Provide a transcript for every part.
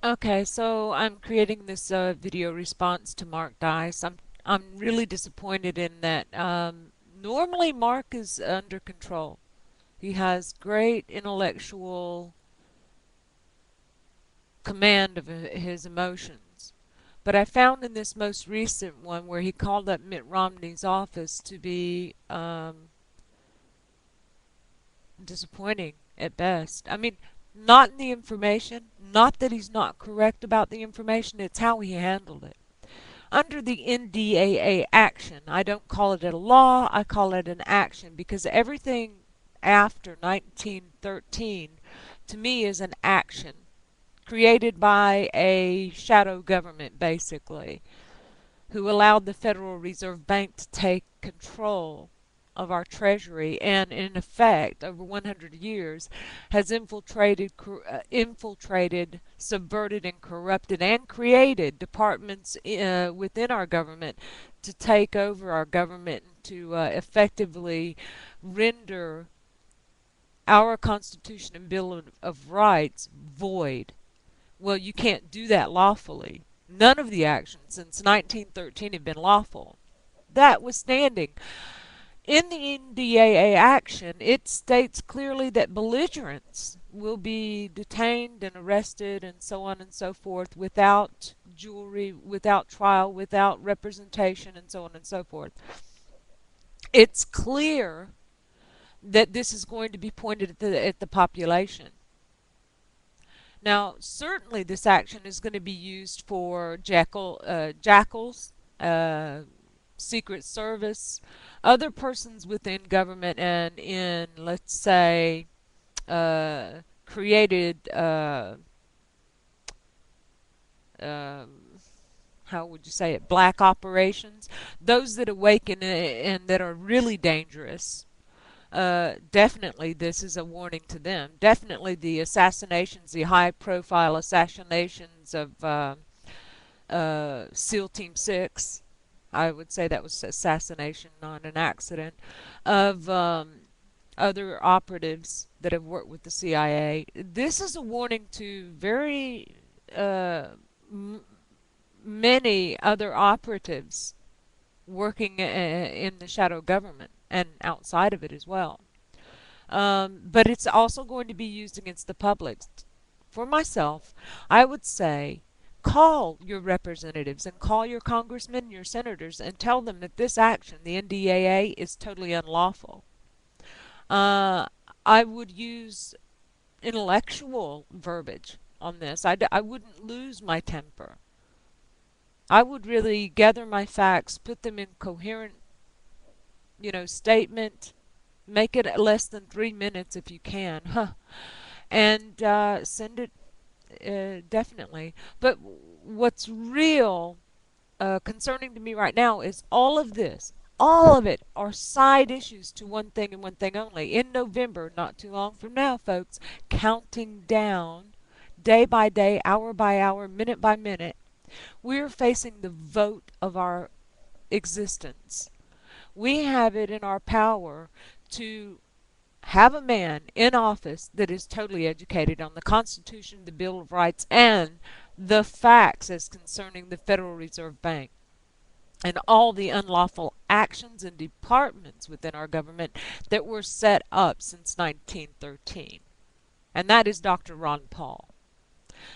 Okay, so I'm creating this video response to Mark Dice. I'm really disappointed in that. Normally, Mark is under control. He has great intellectual command of his emotions. But I found in this most recent one where he called up Mitt Romney's office to be disappointing at best. I mean, not in the information, not that he's not correct about the information, it's how he handled it. Under the NDAA action, I don't call it a law, I call it an action because everything after 1913 to me is an action created by a shadow government, basically, who allowed the Federal Reserve Bank to take control of our treasury and in effect over 100 years has infiltrated, subverted and corrupted and created departments within our government to take over our government and to effectively render our Constitution and Bill of Rights void. Well, you can't do that lawfully. None of the actions since 1913 have been lawful. Notwithstanding, in the NDAA action, it states clearly that belligerents will be detained and arrested and so on and so forth without jury, without trial, without representation, and so on and so forth. It's clear that this is going to be pointed at the population. Now, certainly this action is going to be used for jackals, Secret Service, other persons within government and in, let's say, created, um, how would you say it, black operations, those that awaken and that are really dangerous. Definitely this is a warning to them. Definitely the assassinations, the high-profile assassinations of SEAL Team 6, I would say that was assassination, not an accident, of other operatives that have worked with the CIA. This is a warning to very m many other operatives working in the shadow government and outside of it as well. But it's also going to be used against the public. For myself, I would say call your representatives and call your congressmen and your senators and tell them that this action, the NDAA, is totally unlawful. Uh, I would use intellectual verbiage on this. I wouldn't lose my temper. I would really gather my facts, put them in coherent, statement, make it less than 3 minutes if you can, and send it definitely. But what's real concerning to me right now is all of this. All of it are side issues to one thing and one thing only. In November, not too long from now, folks, counting down day by day, hour by hour, minute by minute, we're facing the vote of our existence. We have it in our power to have a man in office that is totally educated on the Constitution, the Bill of Rights, and the facts as concerning the Federal Reserve Bank and all the unlawful actions and departments within our government that were set up since 1913. And that is Dr. Ron Paul.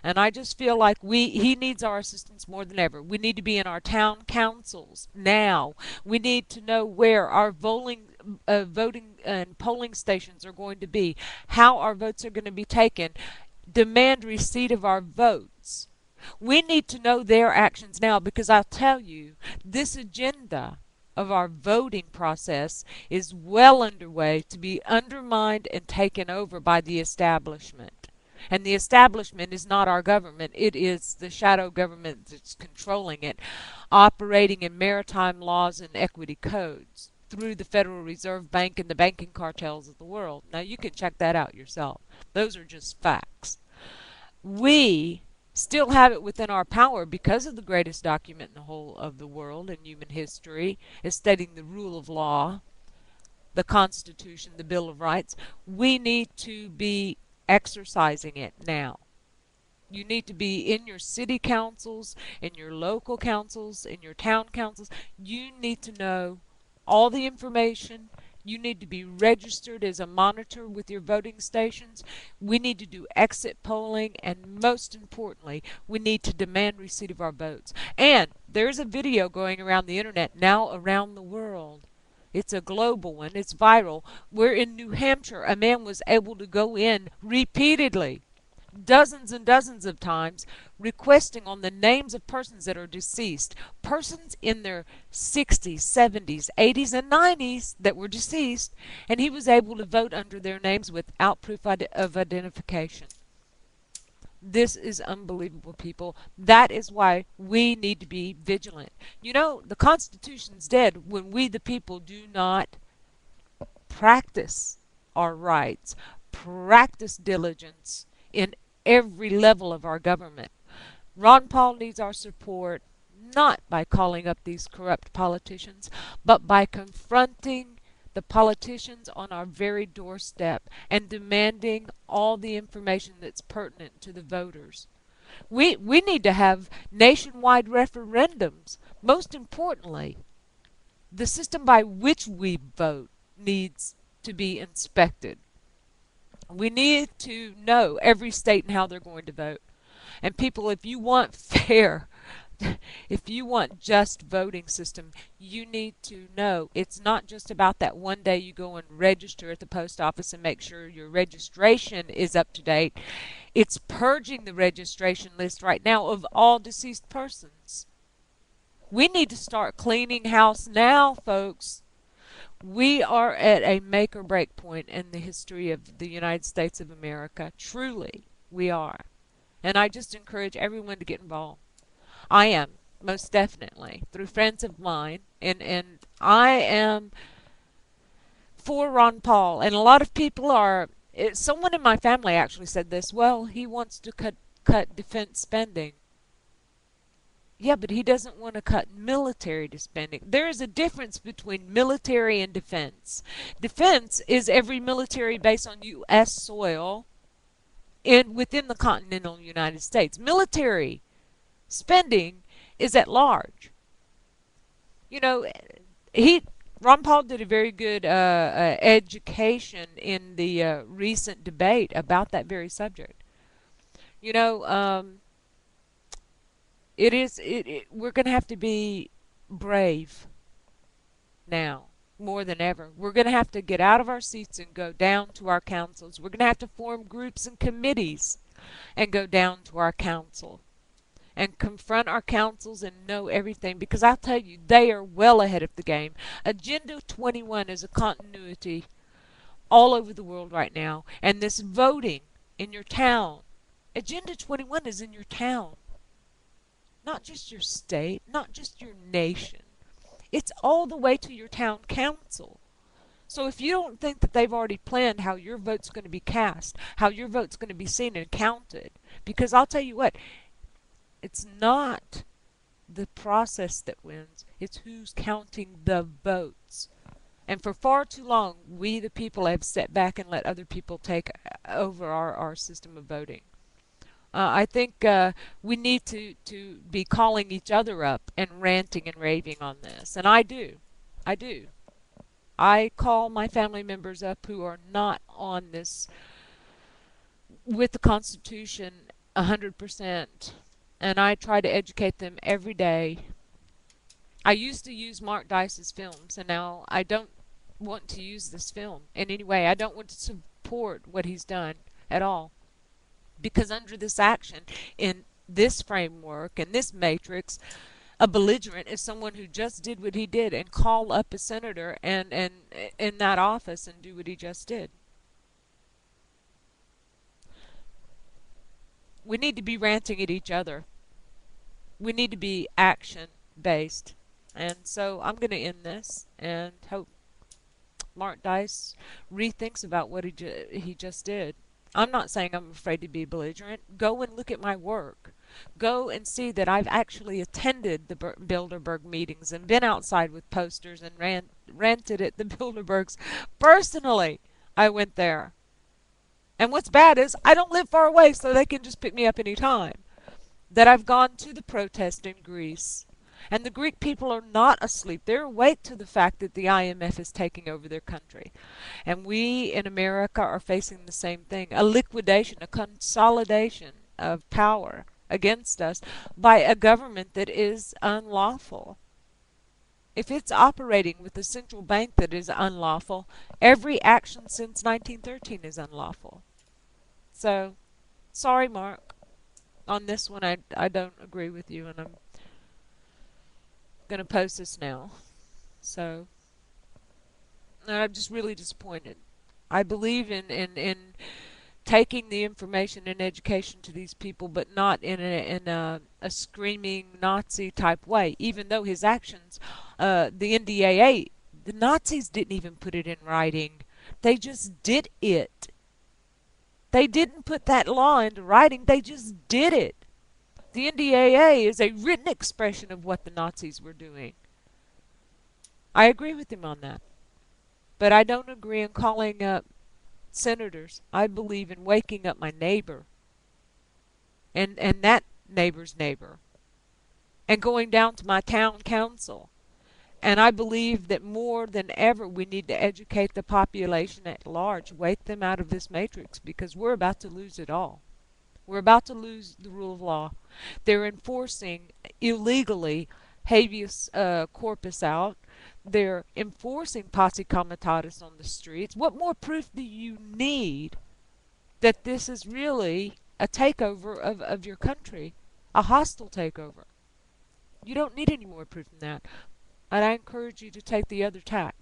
And I just feel like he needs our assistance more than ever. We need to be in our town councils now. We need to know where our voting and polling stations are going to be, how our votes are going to be taken, demand receipt of our votes. We need to know their actions now because I'll tell you, this agenda of our voting process is well underway to be undermined and taken over by the establishment. And the establishment is not our government. It is the shadow government that's controlling it, operating in maritime laws and equity codes through the Federal Reserve Bank and the banking cartels of the world. Now, you can check that out yourself. Those are just facts. We still have it within our power because of the greatest document in the whole of the world in human history, is stating the rule of law, the Constitution, the Bill of Rights. We need to be exercising it now. You need to be in your city councils, in your local councils, in your town councils. You need to know all the information. You need to be registered as a monitor with your voting stations. We need to do exit polling, and most importantly, we need to demand receipt of our votes. And there's a video going around the internet now around the world. It's a global one. It's viral. Where in New Hampshire, a man was able to go in repeatedly, dozens and dozens of times, requesting on the names of persons that are deceased, persons in their 60s, 70s, 80s, and 90s that were deceased, and he was able to vote under their names without proof of identification. This is unbelievable, people. That is why we need to be vigilant. You know, the Constitution's dead when we, the people, do not practice our rights, practice diligence in every level of our government. Ron Paul needs our support not by calling up these corrupt politicians, but by confronting the politicians on our very doorstep and demanding all the information that's pertinent to the voters. We need to have nationwide referendums. Most importantly, the system by which we vote needs to be inspected. We need to know every state and how they're going to vote. And people, if you want fair, if you want just voting system, you need to know it's not just about that one day you go and register at the post office and make sure your registration is up to date. It's purging the registration list right now of all deceased persons. We need to start cleaning house now, folks. We are at a make or break point in the history of the United States of America. Truly, we are. And I just encourage everyone to get involved. I am, most definitely, through friends of mine, and I am for Ron Paul. And a lot of people are, someone in my family actually said this, well, he wants to cut defense spending. Yeah, but he doesn't want to cut military spending. There is a difference between military and defense. Defense is every military base on U.S. soil within the continental United States. Military spending is at large. You know, Ron Paul did a very good education in the recent debate about that very subject. You know, we're going to have to be brave now more than ever. We're going to have to get out of our seats and go down to our councils. We're going to have to form groups and committees and go down to our council and confront our councils and know everything, because I'll tell you, they are well ahead of the game. Agenda 21 is a continuity all over the world right now, and this voting in your town, Agenda 21 is in your town. Not just your state, not just your nation. It's all the way to your town council. So if you don't think that they've already planned how your vote's going to be cast, how your vote's going to be seen and counted, because I'll tell you what, it's not the process that wins, it's who's counting the votes. And for far too long, we the people have stepped back and let other people take over our system of voting. I think we need to be calling each other up and ranting and raving on this. And I do. I do. I call my family members up who are not on this with the Constitution 100%. And I try to educate them every day. I used to use Mark Dice's films, and now I don't want to use this film in any way. I don't want to support what he's done at all. Because under this action, in this framework, in this matrix, a belligerent is someone who just did what he did and call up a senator and in that office and do what he just did. We need to be ranting at each other. We need to be action-based. And so I'm going to end this and hope Mark Dice rethinks about what he just did. I'm not saying I'm afraid to be belligerent. Go and look at my work. Go and see that I've actually attended the Bilderberg meetings and been outside with posters and ranted at the Bilderbergs. Personally, I went there. And what's bad is I don't live far away, so they can just pick me up any time. That I've gone to the protest in Greece. And the Greek people are not asleep. They're awake to the fact that the IMF is taking over their country. And we in America are facing the same thing, a liquidation, a consolidation of power against us by a government that is unlawful. If it's operating with a central bank that is unlawful, every action since 1913 is unlawful. So, sorry, Mark. On this one, I don't agree with you, and I'm going to post this now. So, I'm just really disappointed. I believe in taking the information and education to these people, but not in a screaming Nazi type way. Even though his actions, the NDAA, the Nazis didn't even put it in writing. They just did it. They didn't put that law into writing. They just did it. The NDAA is a written expression of what the Nazis were doing. I agree with him on that. But I don't agree in calling up senators. I believe in waking up my neighbor and that neighbor's neighbor and going down to my town council. And I believe that more than ever we need to educate the population at large, wake them out of this matrix, because we're about to lose it all. We're about to lose the rule of law. They're enforcing illegally habeas corpus out. They're enforcing posse comitatus on the streets. What more proof do you need that this is really a takeover of your country, a hostile takeover? You don't need any more proof than that. And I encourage you to take the other tack.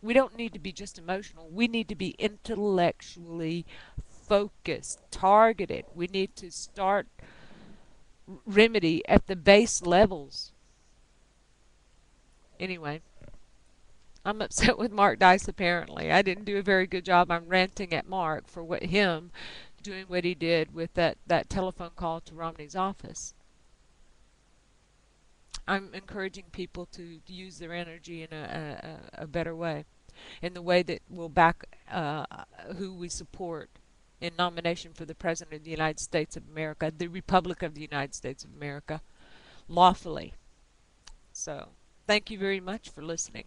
We don't need to be just emotional. We need to be intellectually focused, targeted. We need to start remedy at the base levels. Anyway, I'm upset with Mark Dice apparently. I didn't do a very good job. I'm ranting at Mark for him doing what he did with that telephone call to Romney's office. I'm encouraging people to use their energy in a better way, in the way that will back who we support in nomination for the President of the United States of America, the Republic of the United States of America, lawfully. So, thank you very much for listening.